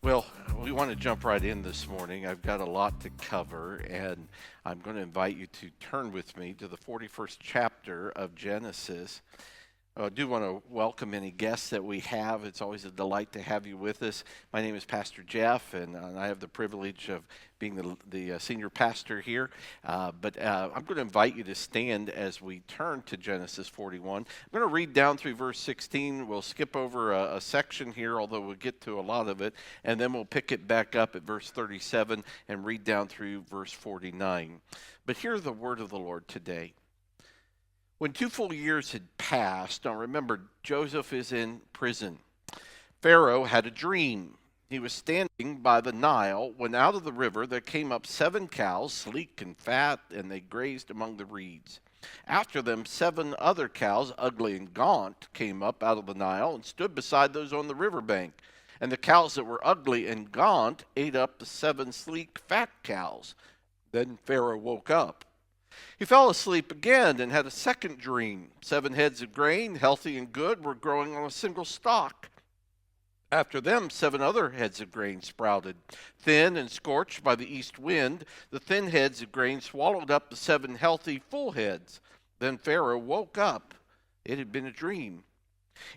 Well, we want to jump right in this morning. I've got a lot to cover, and I'm going to invite you to turn with me to the 41st chapter of Genesis. I do want to welcome any guests that we have. It's always a delight to have you with us. My name is Pastor Jeff, and I have the privilege of being the senior pastor here. But I'm going to invite you to stand as we turn to Genesis 41. I'm going to read down through verse 16. We'll skip over a section here, although we'll get to a lot of it, and then we'll pick it back up at verse 37 and read down through verse 49. But hear the word of the Lord today. When 2 full years had passed, now remember, Joseph is in prison. Pharaoh had a dream. He was standing by the Nile when out of the river there came up 7 cows, sleek and fat, and they grazed among the reeds. After them 7 other cows, ugly and gaunt, came up out of the Nile and stood beside those on the riverbank. And the cows that were ugly and gaunt ate up the 7 sleek, fat cows. Then Pharaoh woke up. He fell asleep again and had a second dream. 7 heads of grain, healthy and good, were growing on a single stalk. After them, 7 other heads of grain sprouted. Thin and scorched by the east wind, the thin heads of grain swallowed up the 7 healthy, full heads. Then Pharaoh woke up. It had been a dream.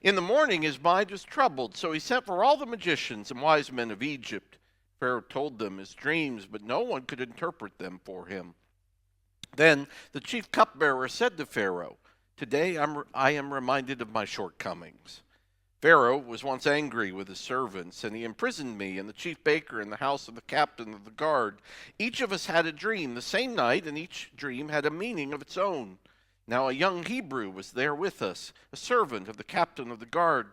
In the morning his mind was troubled, so he sent for all the magicians and wise men of Egypt. Pharaoh told them his dreams, but no one could interpret them for him. Then the chief cupbearer said to Pharaoh, "Today I am reminded of my shortcomings. Pharaoh was once angry with his servants, and he imprisoned me and the chief baker in the house of the captain of the guard. Each of us had a dream the same night, and each dream had a meaning of its own. Now a young Hebrew was there with us, a servant of the captain of the guard.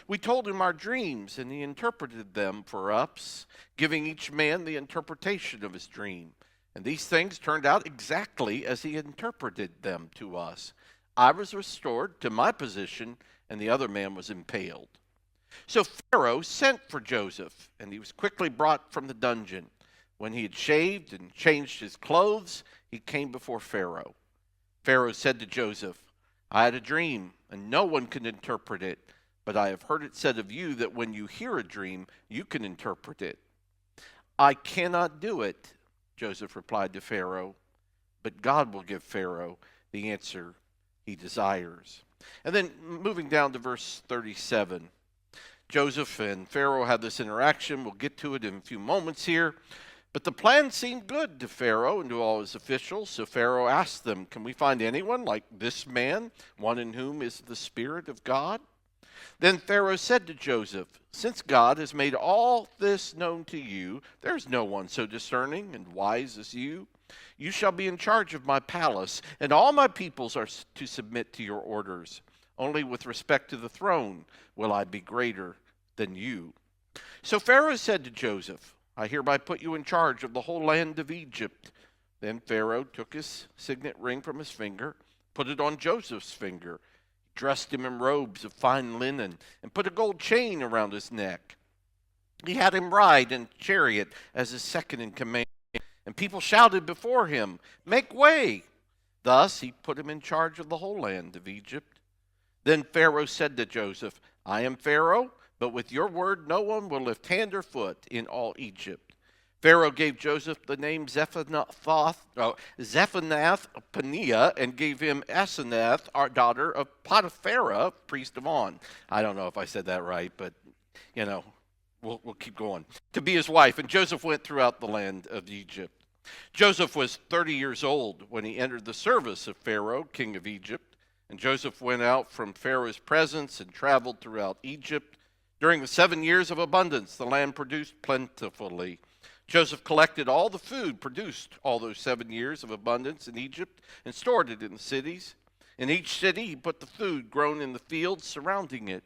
We told him our dreams, and he interpreted them for us, giving each man the interpretation of his dream. And these things turned out exactly as he interpreted them to us. I was restored to my position, and the other man was impaled." So Pharaoh sent for Joseph, and he was quickly brought from the dungeon. When he had shaved and changed his clothes, he came before Pharaoh. Pharaoh said to Joseph, "I had a dream, and no one can interpret it, but I have heard it said of you that when you hear a dream, you can interpret it." "I cannot do it," Joseph replied to Pharaoh, "but God will give Pharaoh the answer he desires." And then moving down to verse 37, Joseph and Pharaoh have this interaction. We'll get to it in a few moments here. But the plan seemed good to Pharaoh and to all his officials, so Pharaoh asked them, "Can we find anyone like this man, one in whom is the Spirit of God?" Then Pharaoh said to Joseph, "Since God has made all this known to you, there is no one so discerning and wise as you. You shall be in charge of my palace, and all my peoples are to submit to your orders. Only with respect to the throne will I be greater than you." So Pharaoh said to Joseph, "I hereby put you in charge of the whole land of Egypt." Then Pharaoh took his signet ring from his finger, put it on Joseph's finger, dressed him in robes of fine linen, and put a gold chain around his neck. He had him ride in a chariot as his second in command, and people shouted before him, "Make way!" Thus he put him in charge of the whole land of Egypt. Then Pharaoh said to Joseph, "I am Pharaoh, but with your word no one will lift hand or foot in all Egypt." Pharaoh gave Joseph the name Zephanath-Paneah, and gave him Asenath, our daughter of Potiphera, priest of On. I don't know if I said that right, but, we'll keep going. To be his wife, and Joseph went throughout the land of Egypt. Joseph was 30 years old when he entered the service of Pharaoh, king of Egypt. And Joseph went out from Pharaoh's presence and traveled throughout Egypt. During the 7 years of abundance, the land produced plentifully. Joseph collected all the food produced all those 7 years of abundance in Egypt and stored it in the cities. In each city he put the food grown in the fields surrounding it.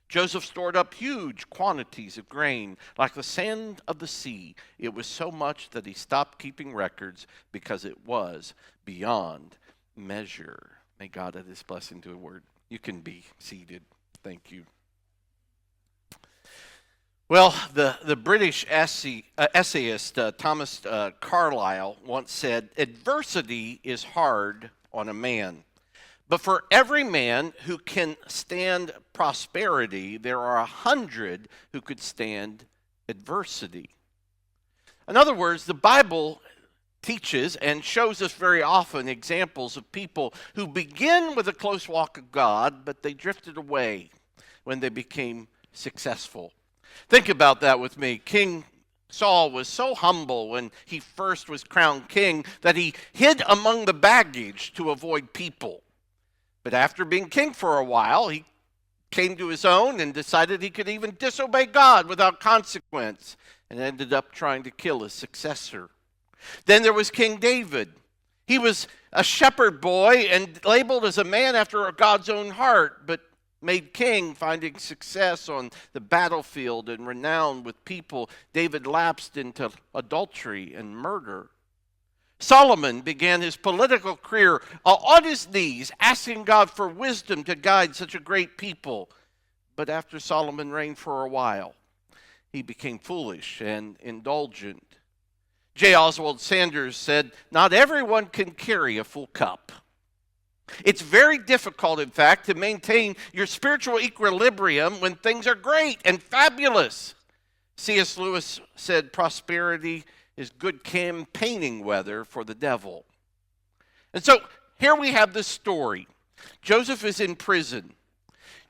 Joseph stored up huge quantities of grain, like the sand of the sea. It was so much that he stopped keeping records because it was beyond measure. May God add his blessing to a word. You can be seated. Thank you. Well, the British essayist Thomas Carlyle once said, "Adversity is hard on a man, but for every man who can stand prosperity, there are 100 who could stand adversity. In other words, the Bible teaches and shows us very often examples of people who begin with a close walk of God, but they drifted away when they became successful. Think about that with me. King Saul was so humble when he first was crowned king that he hid among the baggage to avoid people. But after being king for a while, he came to his own and decided he could even disobey God without consequence, and ended up trying to kill his successor. Then there was King David. He was a shepherd boy and labeled as a man after God's own heart, but made king, finding success on the battlefield and renowned with people. David lapsed into adultery and murder. Solomon began his political career on his knees, asking God for wisdom to guide such a great people. But after Solomon reigned for a while, he became foolish and indulgent. J. Oswald Sanders said, "Not everyone can carry a full cup." It's very difficult, in fact, to maintain your spiritual equilibrium when things are great and fabulous. C.S. Lewis said, "Prosperity is good campaigning weather for the devil." And so here we have this story. Joseph is in prison.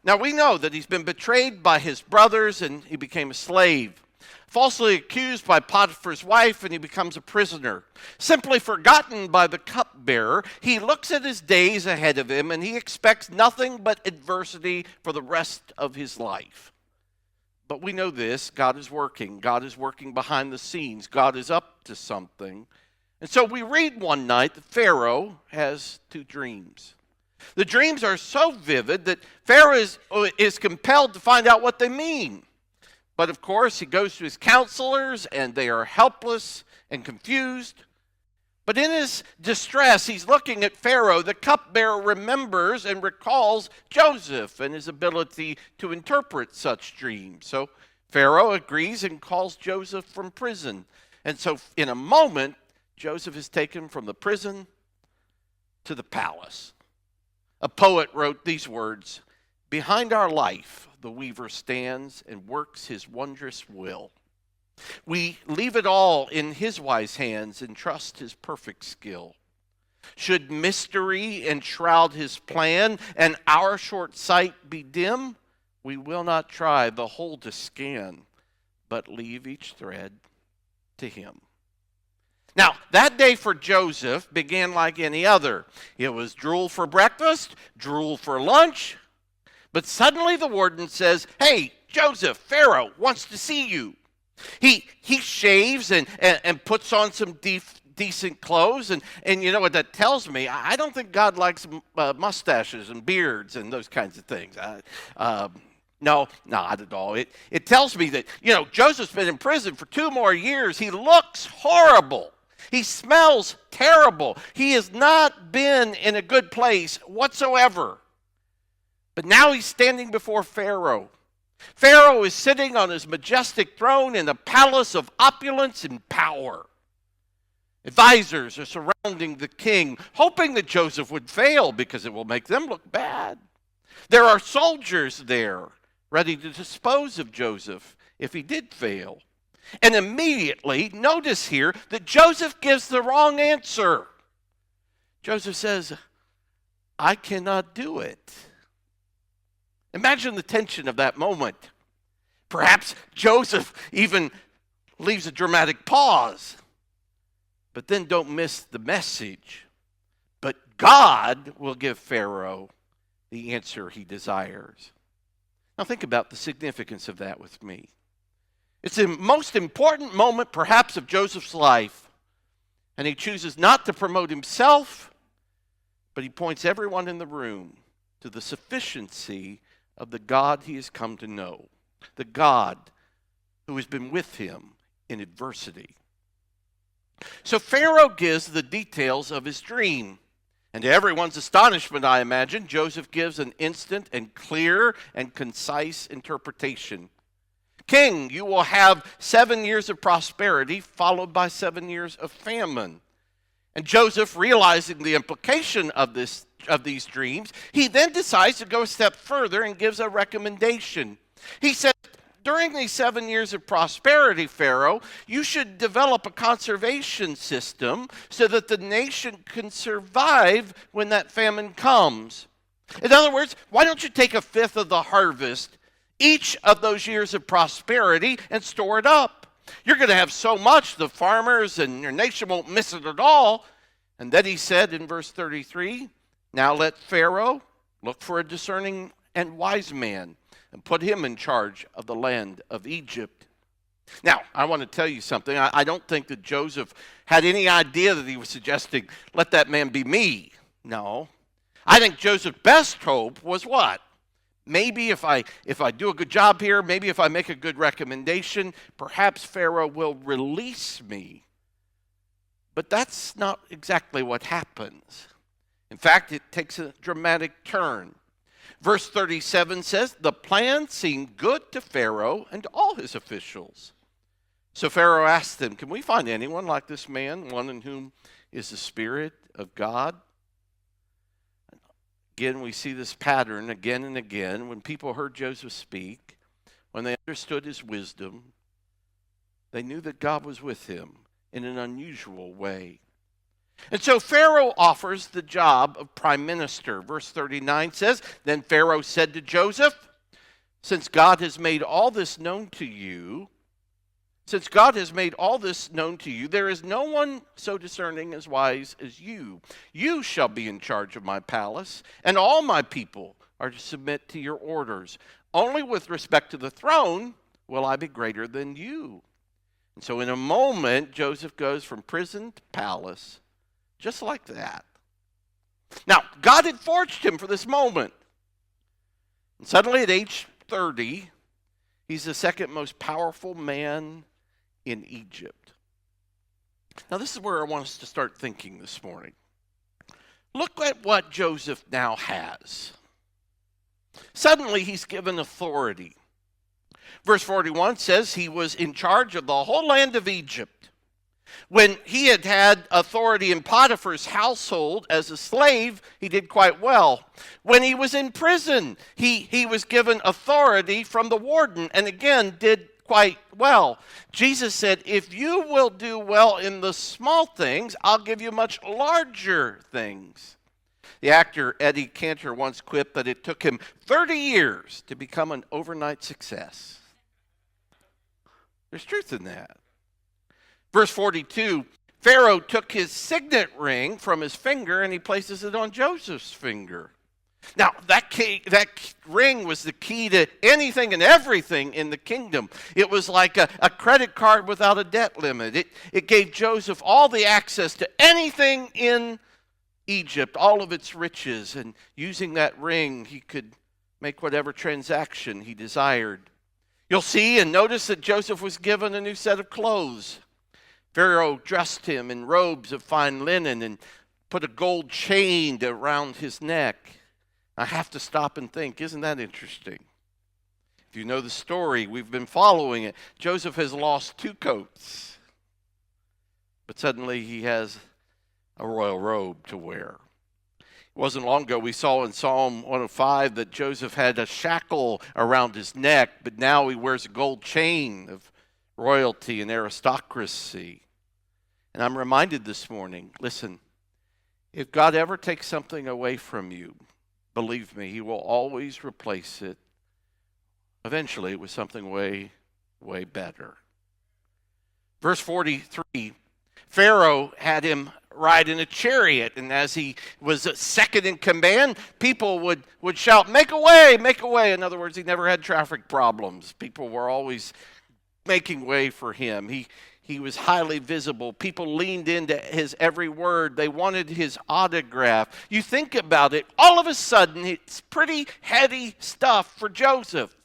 Now we know that he's been betrayed by his brothers and he became a slave. Falsely accused by Potiphar's wife, and he becomes a prisoner. Simply forgotten by the cupbearer, he looks at his days ahead of him, and he expects nothing but adversity for the rest of his life. But we know this, God is working. God is working behind the scenes. God is up to something. And so we read one night that Pharaoh has two dreams. The dreams are so vivid that Pharaoh is compelled to find out what they mean. But of course, he goes to his counselors, and they are helpless and confused. But in his distress, he's looking at Pharaoh. The cupbearer remembers and recalls Joseph and his ability to interpret such dreams. So Pharaoh agrees and calls Joseph from prison. And so in a moment, Joseph is taken from the prison to the palace. A poet wrote these words, "Behind our life, the weaver stands and works his wondrous will. We leave it all in his wise hands and trust his perfect skill. Should mystery enshroud his plan and our short sight be dim, we will not try the whole to scan, but leave each thread to him." Now, that day for Joseph began like any other. It was drool for breakfast, drool for lunch. But suddenly the warden says, "Hey, Joseph, Pharaoh wants to see you." He shaves and puts on some decent clothes. And you know what that tells me? I don't think God likes mustaches and beards and those kinds of things. No, not at all. It tells me that, Joseph's been in prison for 2 more years. He looks horrible. He smells terrible. He has not been in a good place whatsoever. But now he's standing before Pharaoh. Pharaoh is sitting on his majestic throne in a palace of opulence and power. Advisors are surrounding the king, hoping that Joseph would fail because it will make them look bad. There are soldiers there ready to dispose of Joseph if he did fail. And immediately, notice here that Joseph gives the wrong answer. Joseph says, "I cannot do it." Imagine the tension of that moment. Perhaps Joseph even leaves a dramatic pause. But then don't miss the message. But God will give Pharaoh the answer he desires. Now think about the significance of that with me. It's the most important moment perhaps of Joseph's life. And he chooses not to promote himself, but he points everyone in the room to the sufficiency of the God he has come to know, the God who has been with him in adversity. So Pharaoh gives the details of his dream. And to everyone's astonishment, I imagine, Joseph gives an instant and clear and concise interpretation. "King, you will have 7 years of prosperity, followed by 7 years of famine." And Joseph, realizing the implication of these dreams, he then decides to go a step further and gives a recommendation. He says, during these 7 years of prosperity, Pharaoh, you should develop a conservation system so that the nation can survive when that famine comes. In other words, why don't you take a fifth of the harvest each of those years of prosperity and store it up? You're going to have so much, the farmers and your nation won't miss it at all. And then he said in verse 33, now let Pharaoh look for a discerning and wise man and put him in charge of the land of Egypt. Now, I want to tell you something. I don't think that Joseph had any idea that he was suggesting, let that man be me. No. I think Joseph's best hope was what? Maybe if I do a good job here, maybe if I make a good recommendation, perhaps Pharaoh will release me. But that's not exactly what happens. In fact, it takes a dramatic turn. Verse 37 says, the plan seemed good to Pharaoh and all his officials. So Pharaoh asked them, can we find anyone like this man, one in whom is the Spirit of God? Again, we see this pattern again and again. When people heard Joseph speak, when they understood his wisdom, they knew that God was with him in an unusual way. And so Pharaoh offers the job of prime minister. Verse 39 says, then Pharaoh said to Joseph, since God has made all this known to you, there is no one so discerning as wise as you. You shall be in charge of my palace, and all my people are to submit to your orders. Only with respect to the throne will I be greater than you. And so in a moment, Joseph goes from prison to palace, just like that. Now, God had forged him for this moment. And suddenly at age 30, he's the second most powerful man in Egypt. Now, this is where I want us to start thinking this morning. Look at what Joseph now has. Suddenly, he's given authority. Verse 41 says he was in charge of the whole land of Egypt. When he had had authority in Potiphar's household as a slave, he did quite well. When he was in prison, he was given authority from the warden and again did quite well. Jesus said, if you will do well in the small things, I'll give you much larger things. The actor Eddie Cantor once quipped that it took him 30 years to become an overnight success. There's truth in that. Verse 42, Pharaoh took his signet ring from his finger and he places it on Joseph's finger. Now, that ring was the key to anything and everything in the kingdom. It was like a credit card without a debt limit. It gave Joseph all the access to anything in Egypt, all of its riches. And using that ring, he could make whatever transaction he desired. You'll see and notice that Joseph was given a new set of clothes. Pharaoh dressed him in robes of fine linen and put a gold chain around his neck. I have to stop and think, isn't that interesting? If you know the story, we've been following it. Joseph has lost 2 coats, but suddenly he has a royal robe to wear. It wasn't long ago we saw in Psalm 105 that Joseph had a shackle around his neck, but now he wears a gold chain of royalty and aristocracy. And I'm reminded this morning, listen, if God ever takes something away from you, believe me, he will always replace it eventually with something way, way better. Verse 43, Pharaoh had him ride in a chariot, and as he was second in command, people would shout, make away, make away. In other words, he never had traffic problems. People were always making way for him. He was highly visible. People leaned into his every word. They wanted his autograph. You think about it, all of a sudden, it's pretty heady stuff for Joseph.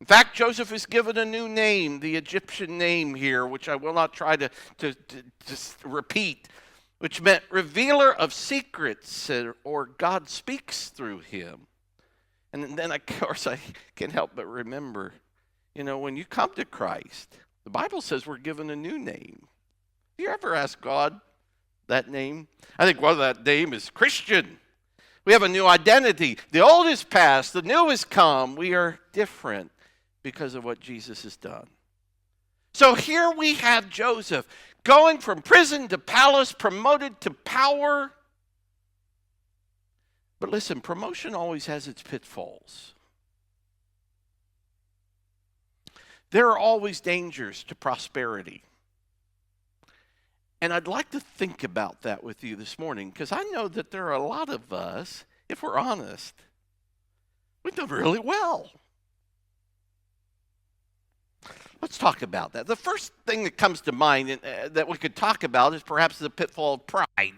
In fact, Joseph is given a new name, the Egyptian name here, which I will not try to repeat, which meant revealer of secrets, or God speaks through him. And then, of course, I can't help but remember, when you come to Christ, the Bible says we're given a new name. Do you ever ask God that name? I think one of that name is Christian. We have a new identity. The old is past, the new has come. We are different because of what Jesus has done. So here we have Joseph going from prison to palace, promoted to power. But listen, promotion always has its pitfalls. There are always dangers to prosperity. And I'd like to think about that with you this morning, because I know that there are a lot of us, if we're honest, we've done really well. Let's talk about that. The first thing that comes to mind that we could talk about is perhaps the pitfall of pride.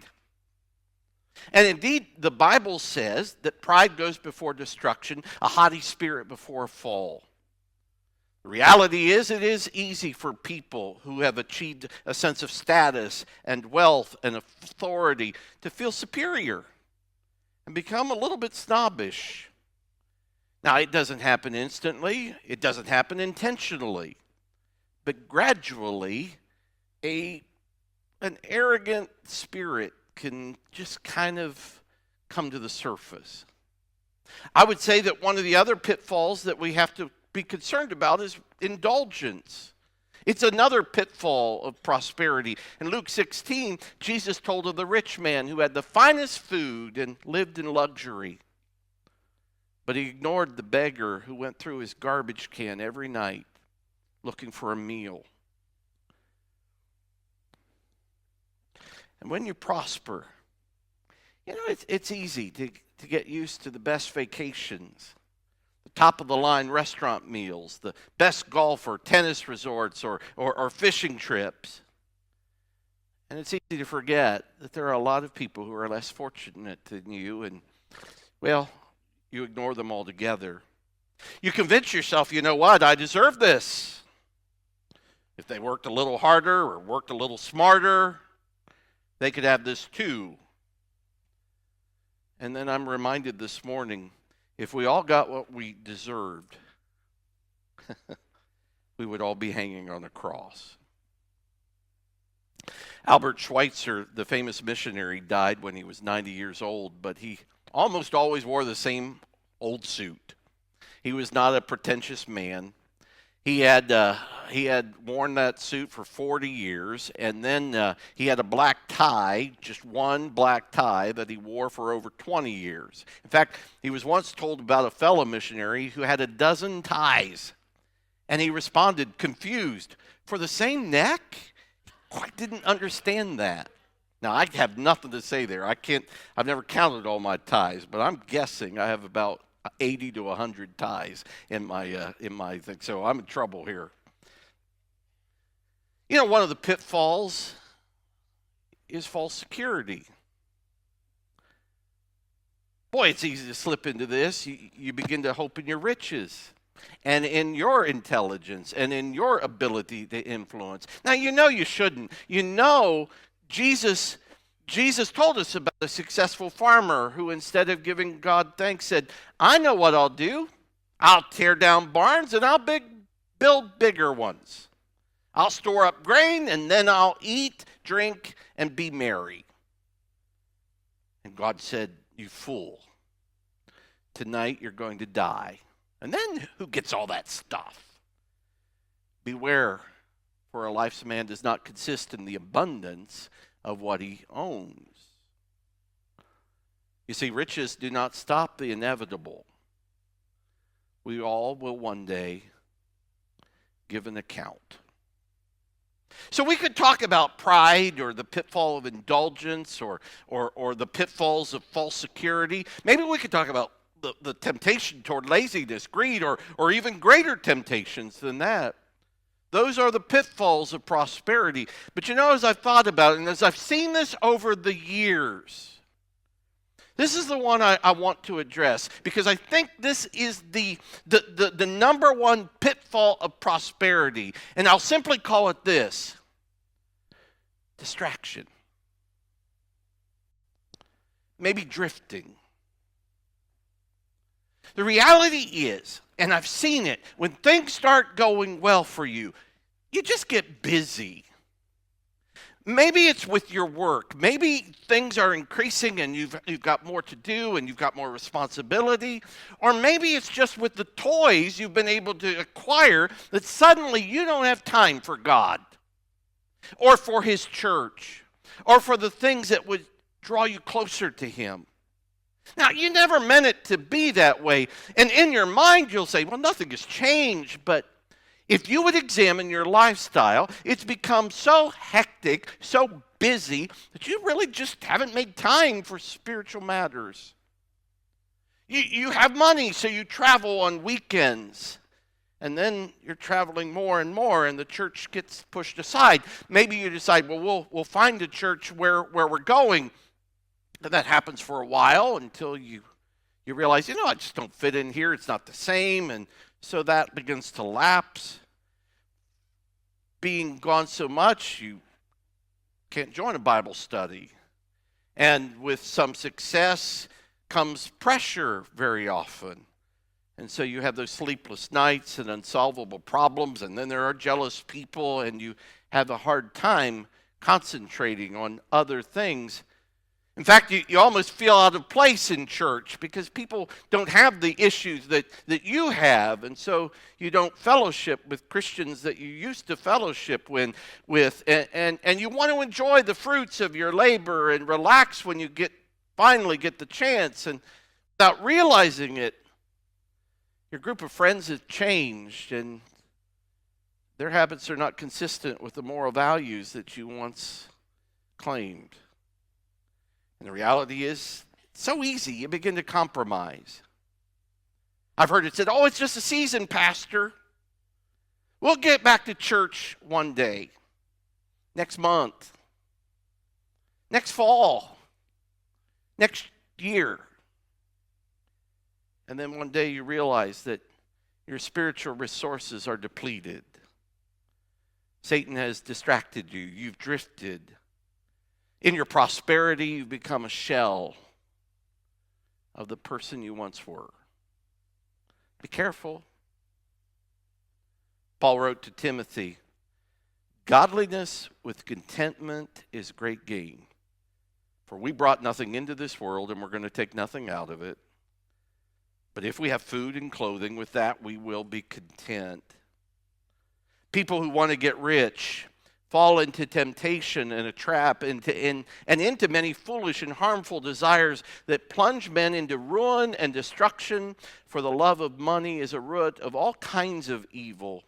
And indeed, the Bible says that pride goes before destruction, a haughty spirit before a fall. The reality is, it is easy for people who have achieved a sense of status and wealth and authority to feel superior and become a little bit snobbish. Now, it doesn't happen instantly. It doesn't happen intentionally. But gradually, an arrogant spirit can just kind of come to the surface. I would say that one of the other pitfalls that we have to be concerned about is indulgence. It's another pitfall of prosperity. In Luke 16, Jesus told of the rich man who had the finest food and lived in luxury. But he ignored the beggar who went through his garbage can every night looking for a meal. And when you prosper, you know, it's easy to get used to the best vacations, the top-of-the-line restaurant meals, the best golf or tennis resorts or fishing trips. And it's easy to forget that there are a lot of people who are less fortunate than you, and, well, you ignore them altogether. You convince yourself, you know what, I deserve this. If they worked a little harder or worked a little smarter, they could have this too. And then I'm reminded this morning, if we all got what we deserved, we would all be hanging on a cross. Albert Schweitzer, the famous missionary, died when he was 90 years old, but he almost always wore the same old suit. He was not a pretentious man. He had worn that suit for 40 years, and then he had a black tie, just one black tie that he wore for over 20 years. In fact, he was once told about a fellow missionary who had a dozen ties, and he responded, confused, for the same neck? Quite didn't understand that. Now, I have nothing to say there. I've never counted all my ties, but I'm guessing I have about 80 to 100 ties in my thing, so I'm in trouble here. You know, one of the pitfalls is false security. Boy, it's easy to slip into this. You begin to hope in your riches and in your intelligence and in your ability to influence. Now, you know you shouldn't. You know, Jesus told us about a successful farmer who, instead of giving God thanks, said, I know what I'll do. I'll tear down barns and I'll build bigger ones. I'll store up grain and then I'll eat, drink, and be merry. And God said, you fool, tonight you're going to die. And then who gets all that stuff? Beware, for a life's man does not consist in the abundance of what he owns. You see, riches do not stop the inevitable. We all will one day give an account. So we could talk about pride or the pitfall of indulgence or the pitfalls of false security. Maybe we could talk about the temptation toward laziness, greed, or even greater temptations than that. Those are the pitfalls of prosperity. But you know, as I've thought about it, and as I've seen this over the years, this is the one I want to address, because I think this is the number one pitfall of prosperity. And I'll simply call it this: distraction. Maybe drifting. The reality is, and I've seen it, when things start going well for you, you just get busy. Maybe it's with your work. Maybe things are increasing and you've got more to do and you've got more responsibility. Or maybe it's just with the toys you've been able to acquire that suddenly you don't have time for God or for His church or for the things that would draw you closer to Him. Now, you never meant it to be that way. And in your mind, you'll say, well, nothing has changed. But if you would examine your lifestyle, it's become so hectic, so busy, that you really just haven't made time for spiritual matters. You have money, so you travel on weekends. And then you're traveling more and more, and the church gets pushed aside. Maybe you decide, well, we'll find a church where we're going. And that happens for a while until you realize, I just don't fit in here. It's not the same. And so that begins to lapse. Being gone so much, you can't join a Bible study. And with some success comes pressure very often. And so you have those sleepless nights and unsolvable problems, and then there are jealous people, and you have a hard time concentrating on other things. In fact, you almost feel out of place in church because people don't have the issues that you have, and so you don't fellowship with Christians that you used to fellowship with, and you want to enjoy the fruits of your labor and relax when you finally get the chance, and without realizing it, your group of friends has changed, and their habits are not consistent with the moral values that you once claimed. And the reality is, it's so easy, you begin to compromise. I've heard it said, it's just a season, Pastor. We'll get back to church one day, next month, next fall, next year. And then one day you realize that your spiritual resources are depleted. Satan has distracted you. You've drifted. In your prosperity, you've become a shell of the person you once were. Be careful. Paul wrote to Timothy, godliness with contentment is great gain. For we brought nothing into this world, and we're going to take nothing out of it. But if we have food and clothing, with that we will be content. People who want to get rich fall into temptation and a trap and into many foolish and harmful desires that plunge men into ruin and destruction, for the love of money is a root of all kinds of evil.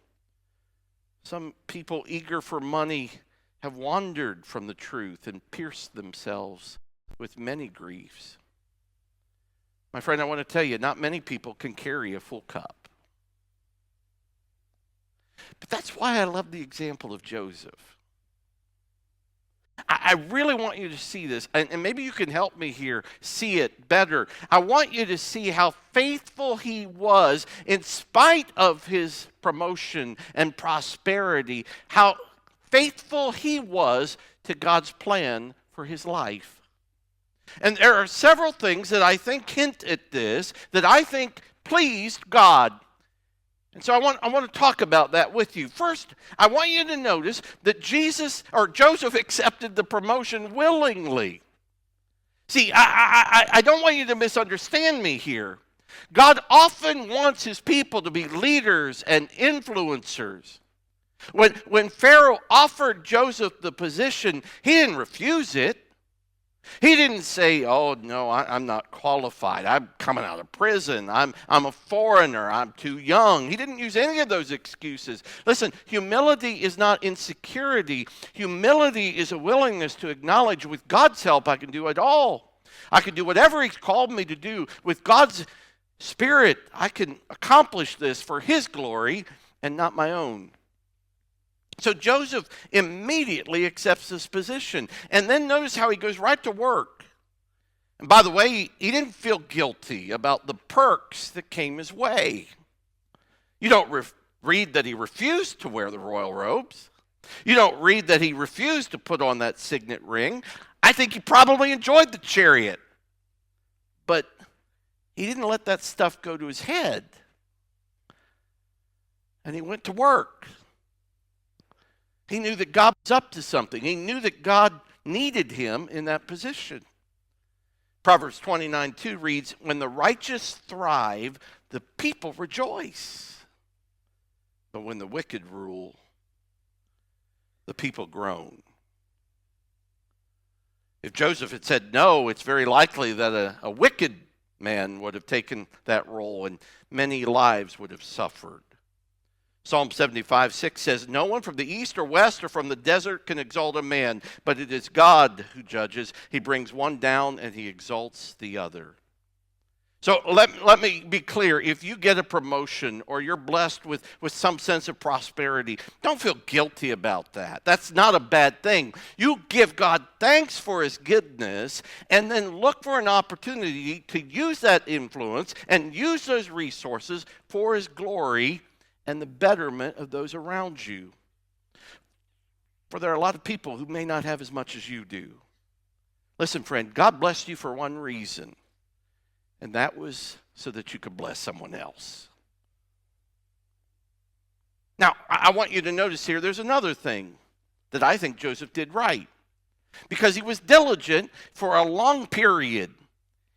Some people eager for money have wandered from the truth and pierced themselves with many griefs. My friend, I want to tell you, not many people can carry a full cup. But that's why I love the example of Joseph. I really want you to see this, and maybe you can help me here see it better. I want you to see how faithful he was in spite of his promotion and prosperity, how faithful he was to God's plan for his life. And there are several things that I think hint at this, that I think pleased God. And so I want to talk about that with you. First, I want you to notice that Joseph accepted the promotion willingly. See, I don't want you to misunderstand me here. God often wants his people to be leaders and influencers. When Pharaoh offered Joseph the position, he didn't refuse it. He didn't say, oh, no, I'm not qualified. I'm coming out of prison. I'm a foreigner. I'm too young. He didn't use any of those excuses. Listen, humility is not insecurity. Humility is a willingness to acknowledge with God's help I can do it all. I can do whatever he's called me to do. With God's Spirit, I can accomplish this for his glory and not my own. So Joseph immediately accepts this position. And then notice how he goes right to work. And by the way, he didn't feel guilty about the perks that came his way. You don't read that he refused to wear the royal robes. You don't read that he refused to put on that signet ring. I think he probably enjoyed the chariot. But he didn't let that stuff go to his head. And he went to work. He knew that God was up to something. He knew that God needed him in that position. Proverbs 29:2 reads, when the righteous thrive, the people rejoice. But when the wicked rule, the people groan. If Joseph had said no, it's very likely that a wicked man would have taken that role and many lives would have suffered. Psalm 75:6 says, no one from the east or west or from the desert can exalt a man, but it is God who judges. He brings one down and he exalts the other. So let me be clear. If you get a promotion or you're blessed with some sense of prosperity, don't feel guilty about that. That's not a bad thing. You give God thanks for his goodness and then look for an opportunity to use that influence and use those resources for his glory and the betterment of those around you. For there are a lot of people who may not have as much as you do. Listen, friend, God blessed you for one reason, and that was so that you could bless someone else. Now, I want you to notice here, there's another thing that I think Joseph did right, because he was diligent for a long period.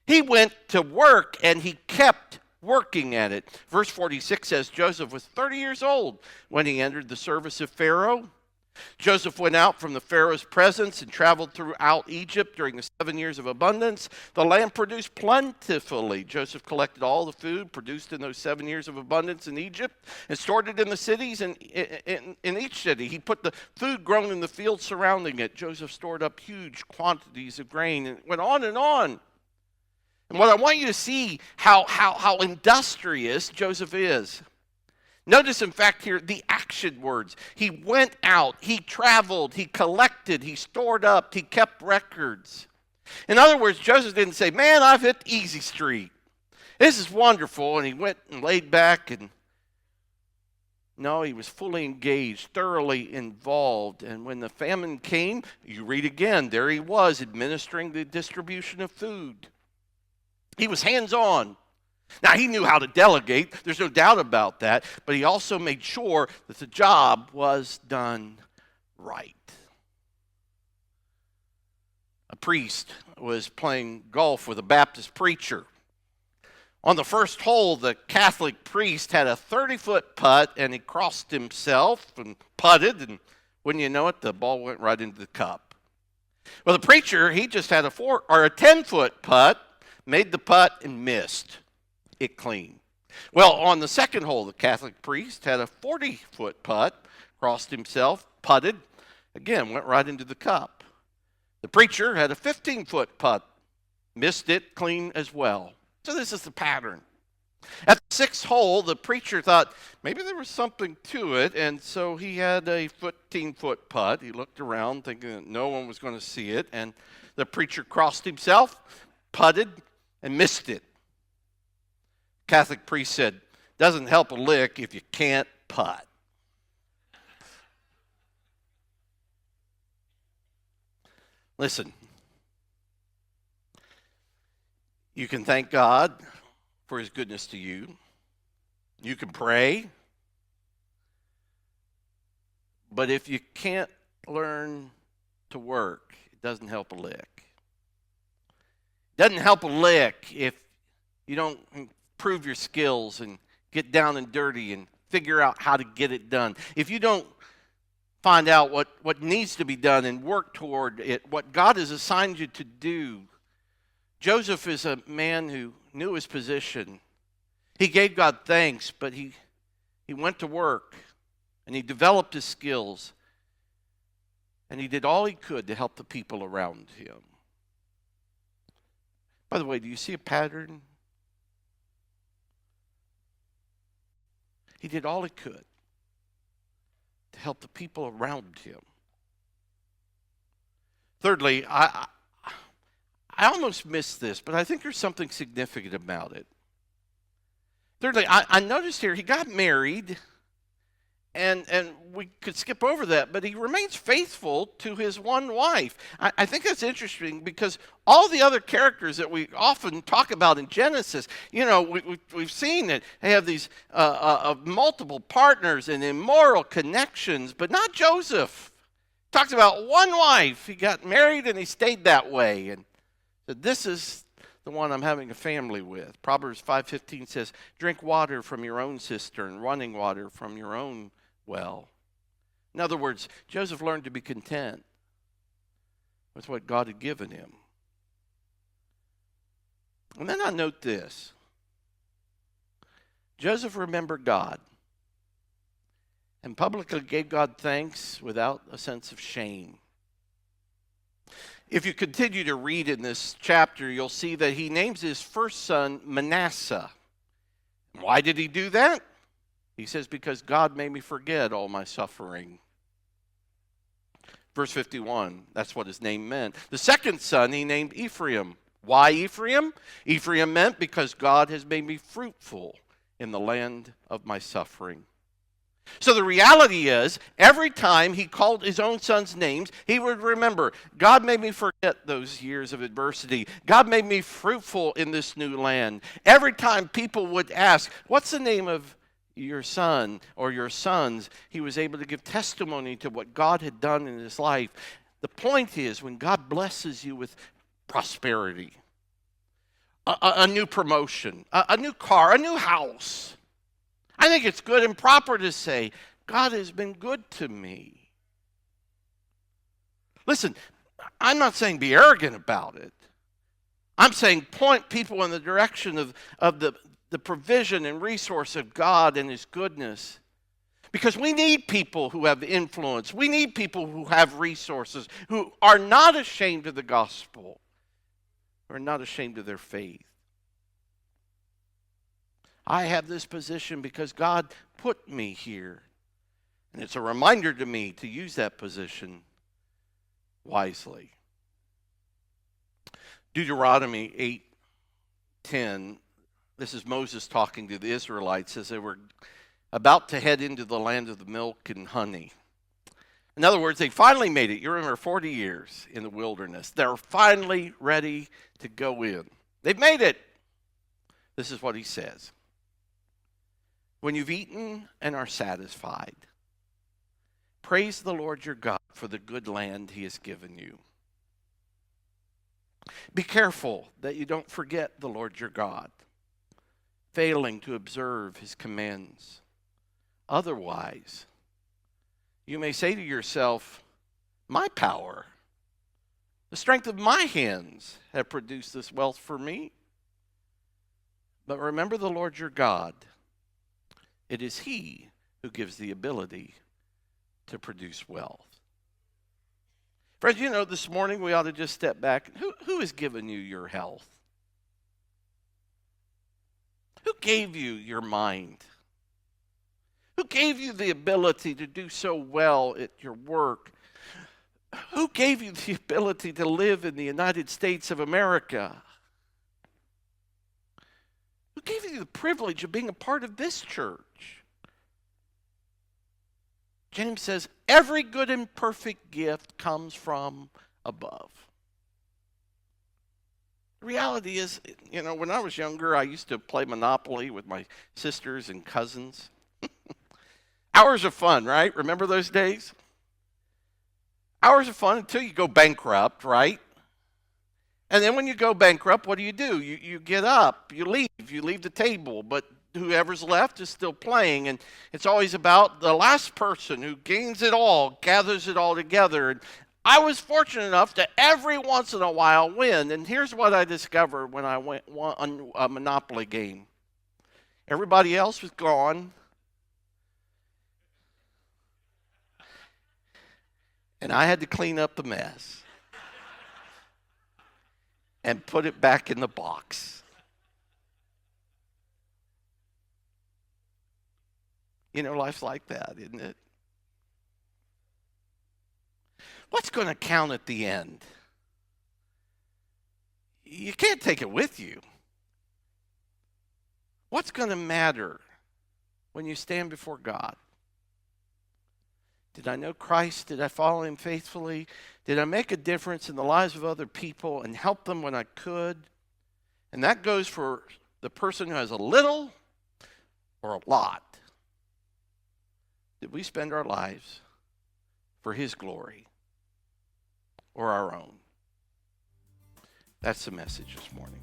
He went to work and he kept working at it. Verse 46 says Joseph was 30 years old when he entered the service of Pharaoh. Joseph went out from the Pharaoh's presence and traveled throughout Egypt during the 7 years of abundance. The land produced plentifully. Joseph collected all the food produced in those 7 years of abundance in Egypt and stored it in the cities and in each city. He put the food grown in the fields surrounding it. Joseph stored up huge quantities of grain, and it went on and on. And what I want you to see how industrious Joseph is. Notice, in fact, here the action words. He went out, he traveled, he collected, he stored up, he kept records. In other words, Joseph didn't say, man, I've hit easy street. This is wonderful. And he went and laid back. And no, he was fully engaged, thoroughly involved. And when the famine came, you read again, there he was administering the distribution of food. He was hands-on. Now, he knew how to delegate. There's no doubt about that. But he also made sure that the job was done right. A priest was playing golf with a Baptist preacher. On the first hole, the Catholic priest had a 30-foot putt, and he crossed himself and putted, and wouldn't you know it, the ball went right into the cup. Well, the preacher, he just had a 10-foot putt, made the putt, and missed it clean. Well, on the second hole, the Catholic priest had a 40-foot putt, crossed himself, putted, again, went right into the cup. The preacher had a 15-foot putt, missed it clean as well. So this is the pattern. At the sixth hole, the preacher thought maybe there was something to it, and so he had a 15-foot putt. He looked around thinking that no one was going to see it, and the preacher crossed himself, putted, and missed it. Catholic priest said, doesn't help a lick if you can't putt. Listen, you can thank God for his goodness to you. You can pray. But if you can't learn to work, it doesn't help a lick. It doesn't help a lick if you don't improve your skills and get down and dirty and figure out how to get it done. If you don't find out what needs to be done and work toward it, what God has assigned you to do. Joseph is a man who knew his position. He gave God thanks, but he went to work and he developed his skills and he did all he could to help the people around him. By the way, do you see a pattern? He did all he could to help the people around him. Thirdly, I almost missed this, but I think there's something significant about it. Thirdly, I noticed here he got married, and we could skip over that, but he remains faithful to his one wife. I think that's interesting because all the other characters that we often talk about in Genesis, we've seen that they have these multiple partners and immoral connections, but not Joseph. Talks about one wife. He got married and he stayed that way, and said, "This is the one I'm having a family with." Proverbs 5:15 says, "Drink water from your own cistern, running water from your own well." In other words, Joseph learned to be content with what God had given him. And then I note this. Joseph remembered God and publicly gave God thanks without a sense of shame. If you continue to read in this chapter, you'll see that he names his first son Manasseh. Why did he do that? He says, "Because God made me forget all my suffering." Verse 51, that's what his name meant. The second son he named Ephraim. Why Ephraim? Ephraim meant because God has made me fruitful in the land of my suffering. So the reality is, every time he called his own son's names, he would remember, God made me forget those years of adversity. God made me fruitful in this new land. Every time people would ask, "What's the name of your son or your sons?" he was able to give testimony to what God had done in his life. The point is, when God blesses you with prosperity, a new promotion, a new car, a new house, I think it's good and proper to say, "God has been good to me." Listen, I'm not saying be arrogant about it. I'm saying point people in the direction of the provision and resource of God and his goodness. Because we need people who have influence. We need people who have resources, who are not ashamed of the gospel, who are not ashamed of their faith. I have this position because God put me here. And it's a reminder to me to use that position wisely. Deuteronomy 8:10, this is Moses talking to the Israelites as they were about to head into the land of the milk and honey. In other words, they finally made it. You remember 40 years in the wilderness. They're finally ready to go in. They've made it. This is what he says. "When you've eaten and are satisfied, praise the Lord your God for the good land he has given you. Be careful that you don't forget the Lord your God, failing to observe his commands. Otherwise, you may say to yourself, 'My power, the strength of my hands have produced this wealth for me.' But remember the Lord your God. It is he who gives the ability to produce wealth." Friends, this morning we ought to just step back. Who has given you your health? Who gave you your mind? Who gave you the ability to do so well at your work? Who gave you the ability to live in the United States of America? Who gave you the privilege of being a part of this church? James says, every good and perfect gift comes from above. The reality is, when I was younger, I used to play Monopoly with my sisters and cousins. Hours of fun, right? Remember those days? Hours of fun until you go bankrupt, right? And then when you go bankrupt, what do? You get up, you leave the table, but whoever's left is still playing, and it's always about the last person who gains it all, gathers it all together. And I was fortunate enough to every once in a while win, and here's what I discovered when I won a Monopoly game. Everybody else was gone, and I had to clean up the mess and put it back in the box. Life's like that, isn't it? What's going to count at the end? You can't take it with you. What's going to matter when you stand before God? Did I know Christ? Did I follow him faithfully? Did I make a difference in the lives of other people and help them when I could? And that goes for the person who has a little or a lot. Did we spend our lives for his glory or our own? That's the message this morning.